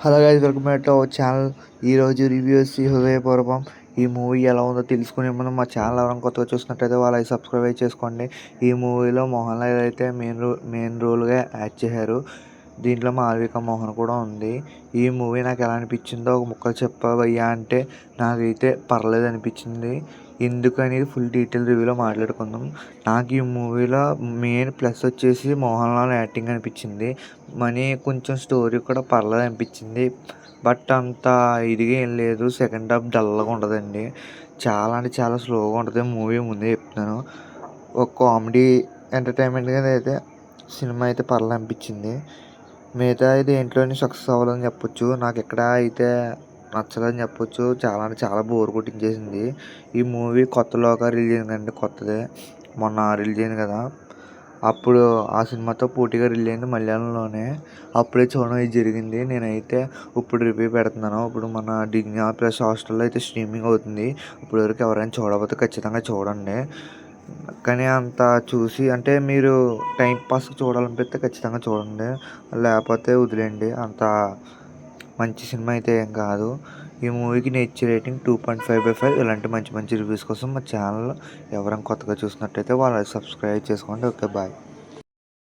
Hello guys, welcome back to our channel. ఈరోజు review వచ్చి హృదయపూర్వకం. ఈ మూవీ ఎలా ఉందో తెలుసుకునే ముందు మా ఛానల్ ఎవరైనా కొత్తగా చూసినట్టయితే వాళ్ళకి సబ్స్క్రైబ్ చేసుకోండి. ఈ మూవీలో మోహన్ లాల్ అయితే మెయిన్ రోల్గా యాక్ట్ చేశారు. దీంట్లో మాళవిక మోహన్ కూడా ఉంది. ఈ మూవీ నాకు ఎలా అనిపించిందో ఒక ముక్క చెప్పవయ్యా అంటే నాకైతే పర్లేదు అనిపించింది. ఎందుకనేది ఫుల్ డీటెయిల్ రివ్యూలో మాట్లాడుకుందాం. నాకు ఈ మూవీలో మెయిన్ ప్లస్ వచ్చేసి మోహన్ లాల్ యాక్టింగ్ అనిపించింది. కొంచెం స్టోరీ కూడా పర్లేదు అనిపించింది. బట్ అంత ఇదిగా ఏం లేదు. సెకండ్ హాఫ్ డల్గా ఉంటుందండి. చాలా అంటే చాలా స్లోగా ఉంటుంది మూవీ, ముందే చెప్తున్నాను. ఒక కామెడీ ఎంటర్టైన్మెంట్గా అయితే సినిమా అయితే పర్లేదు అనిపించింది. మిగతా దేంట్లోని సక్సెస్ అవ్వాలని చెప్పొచ్చు. నాకు ఎక్కడ అయితే నచ్చలేదని చెప్పొచ్చు. చాలా అంటే చాలా బోర్ కొట్టించేసింది. ఈ మూవీ కొత్తలోగా రిలీజ్ అయిందండి. కొత్తదే మొన్న రిలీజ్ అయింది కదా, అప్పుడు ఆ సినిమాతో పోటీగా రిలీజ్ అయింది మలయాళంలోనే. అప్పుడే చూడడం ఇది జరిగింది. నేనైతే ఇప్పుడు రివ్యూ పెడుతున్నాను. ఇప్పుడు మన డిగ్నీ ప్లస్ హాస్టల్లో అయితే స్ట్రీమింగ్ అవుతుంది. ఇప్పుడు వరకు ఎవరైనా చూడకపోతే ఖచ్చితంగా చూడండి. కానీ అంత చూసి అంటే మీరు టైం పాస్ చూడాలనిపిస్తే ఖచ్చితంగా చూడండి, లేకపోతే వదిలేయండి. అంత మంచి సినిమా అయితే ఏం కాదు. ఈ మూవీకి నేను ఇచ్చే రేటింగ్ 2.5/5. ఇలాంటి మంచి మంచి రివ్యూస్ కోసం మా ఛానల్ ఎవరైనా కొత్తగా చూసినట్టయితే వాళ్ళు సబ్స్క్రైబ్ చేసుకోండి. Okay, bye.